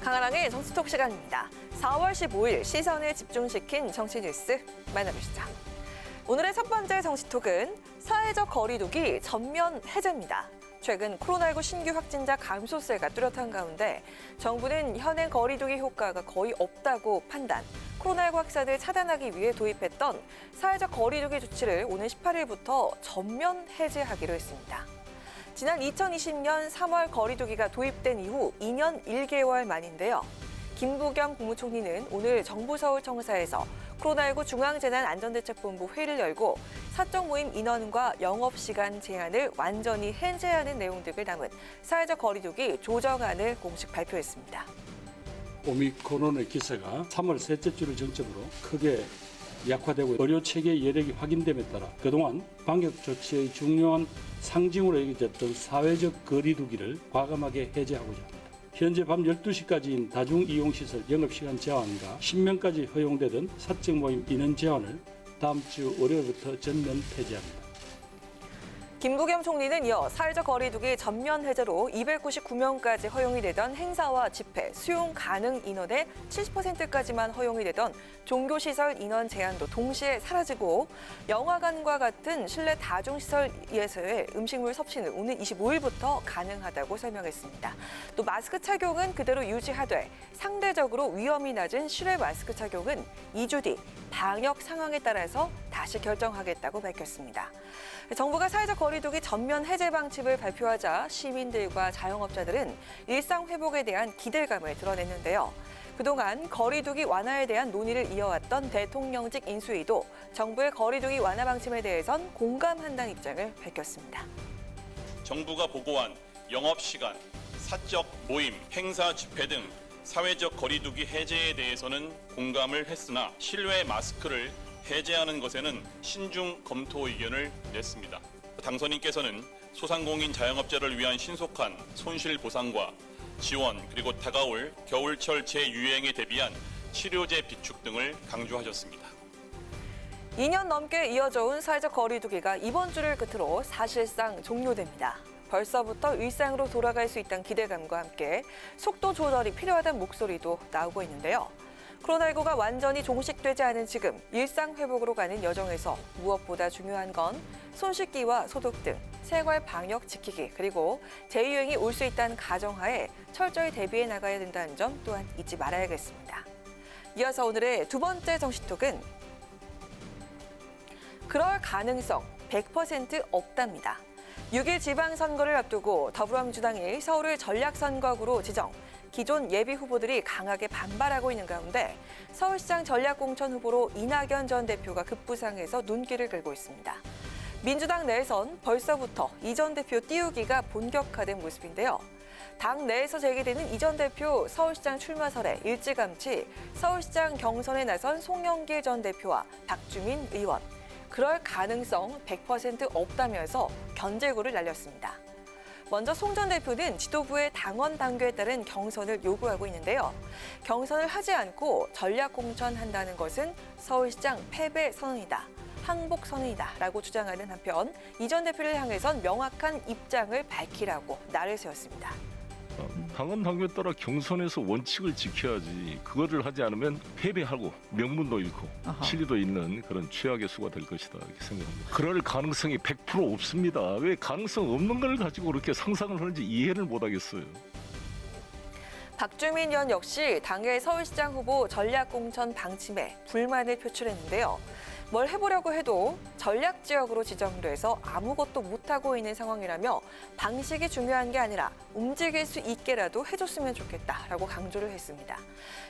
강하랑의 정치톡 시간입니다. 4월 15일 시선을 집중시킨 정치 뉴스 만나보시죠. 오늘의 첫 번째 정치톡은 사회적 거리두기 전면 해제입니다. 최근 코로나19 신규 확진자 감소세가 뚜렷한 가운데 정부는 현행 거리두기 효과가 거의 없다고 판단, 코로나19 확산을 차단하기 위해 도입했던 사회적 거리두기 조치를 오는 18일부터 전면 해제하기로 했습니다. 지난 2020년 3월 거리두기가 도입된 이후 2년 1개월 만인데요. 김부겸 국무총리는 오늘 정부 서울청사에서 코로나19 중앙재난안전대책본부 회의를 열고 사적 모임 인원과 영업시간 제한을 완전히 해제하는 내용 등을 담은 사회적 거리두기 조정안을 공식 발표했습니다. 오미크론의 기세가 3월 셋째 주를 정점으로 크게 약화되고 의료체계의 여력이 확인됨에 따라 그동안 방역조치의 중요한 상징으로 여겨졌던 사회적 거리두기를 과감하게 해제하고자 합니다. 현재 밤 12시까지인 다중이용시설 영업시간 제한과 10명까지 허용되던 사적 모임 인원 제한을 다음 주 월요일부터 전면 폐지합니다. 김부겸 총리는 이어 사회적 거리두기 전면 해제로 299명까지 허용이 되던 행사와 집회, 수용 가능 인원의 70%까지만 허용이 되던 종교시설 인원 제한도 동시에 사라지고 영화관과 같은 실내 다중시설에서의 음식물 섭취는 오는 25일부터 가능하다고 설명했습니다. 또 마스크 착용은 그대로 유지하되 상대적으로 위험이 낮은 실외 마스크 착용은 2주 뒤 방역 상황에 따라서 다시 결정하겠다고 밝혔습니다. 정부가 사회적 거리두기 전면 해제 방침을 발표하자 시민들과 자영업자들은 일상 회복에 대한 기대감을 드러냈는데요. 그동안 거리두기 완화에 대한 논의를 이어왔던 대통령직 인수위도 정부의 거리두기 완화 방침에 대해선 공감한다는 입장을 밝혔습니다. 정부가 보고한 영업시간, 사적 모임, 행사, 집회 등 사회적 거리두기 해제에 대해서는 공감을 했으나 실외 마스크를 해제하는 것에는 신중 검토 의견을 냈습니다. 당선인께서는 소상공인 자영업자를 위한 신속한 손실 보상과 지원 그리고 다가올 겨울철 재유행에 대비한 치료제 비축 등을 강조하셨습니다. 2년 넘게 이어져 온 사회적 거리두기가 이번 주를 끝으로 사실상 종료됩니다. 벌써부터 일상으로 돌아갈 수 있다는 기대감과 함께 속도 조절이 필요하다는 목소리도 나오고 있는데요. 코로나19가 완전히 종식되지 않은 지금 일상 회복으로 가는 여정에서 무엇보다 중요한 건 손 씻기와 소독 등 생활 방역 지키기 그리고 재유행이 올 수 있다는 가정하에 철저히 대비해 나가야 된다는 점 또한 잊지 말아야겠습니다. 이어서 오늘의 두 번째 정치톡은 그럴 가능성 100% 없답니다. 6일 지방선거를 앞두고 더불어민주당이 서울을 전략선거구로 지정, 기존 예비 후보들이 강하게 반발하고 있는 가운데 서울시장 전략공천 후보로 이낙연 전 대표가 급부상해서 눈길을 끌고 있습니다. 민주당 내에선 벌써부터 이 전 대표 띄우기가 본격화된 모습인데요. 당 내에서 제기되는 이 전 대표 서울시장 출마설에 일찌감치 서울시장 경선에 나선 송영길 전 대표와 박주민 의원, 그럴 가능성 100% 없다면서 견제구를 날렸습니다. 먼저 송 전 대표는 지도부의 당원 당규에 따른 경선을 요구하고 있는데요. 경선을 하지 않고 전략 공천한다는 것은 서울시장 패배 선언이다, 항복 선언이다라고 주장하는 한편 이 전 대표를 향해선 명확한 입장을 밝히라고 날을 세웠습니다. 당원 당규에 따라 경선에서 원칙을 지켜야지 그거를 하지 않으면 패배하고 명분도 잃고 실리도 있는 그런 최악의 수가 될 것이다 이렇게 생각합니다. 그럴 가능성이 100% 없습니다. 왜 가능성 없는 걸 가지고 그렇게 상상을 하는지 이해를 못하겠어요. 박주민 의원 역시 당의 서울시장 후보 전략공천 방침에 불만을 표출했는데요. 뭘 해보려고 해도 전략지역으로 지정돼서 아무것도 못하고 있는 상황이라며 방식이 중요한 게 아니라 움직일 수 있게라도 해줬으면 좋겠다라고 강조를 했습니다.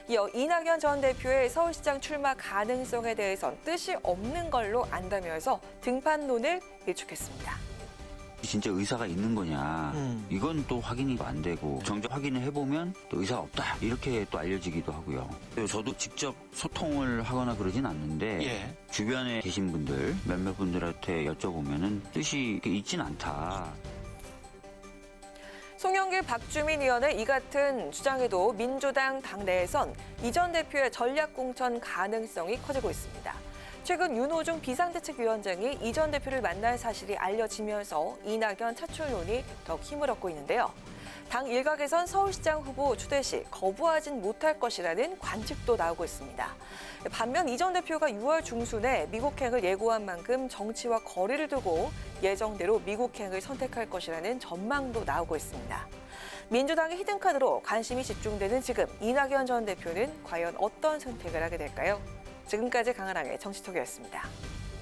이어 이낙연 전 대표의 서울시장 출마 가능성에 대해선 뜻이 없는 걸로 안다면서 등판론을 일축했습니다. 진짜 의사가 있는 거냐 이건 또 확인이 안 되고 정작 확인을 해보면 또 의사가 없다 이렇게 또 알려지기도 하고요. 저도 직접 소통을 하거나 그러진 않는데 주변에 계신 분들 몇몇 분들한테 여쭤보면은 뜻이 있진 않다. 송영길, 박주민 의원의 이 같은 주장에도 민주당 당내에선 이 전 대표의 전략 공천 가능성이 커지고 있습니다. 최근 윤호중 비상대책위원장이 이 전 대표를 만날 사실이 알려지면서 이낙연 차출론이 더욱 힘을 얻고 있는데요. 당 일각에선 서울시장 후보 추대 시 거부하진 못할 것이라는 관측도 나오고 있습니다. 반면 이 전 대표가 6월 중순에 미국행을 예고한 만큼 정치와 거리를 두고 예정대로 미국행을 선택할 것이라는 전망도 나오고 있습니다. 민주당의 히든카드로 관심이 집중되는 지금 이낙연 전 대표는 과연 어떤 선택을 하게 될까요? 지금까지 강한항의 정치톡이었습니다.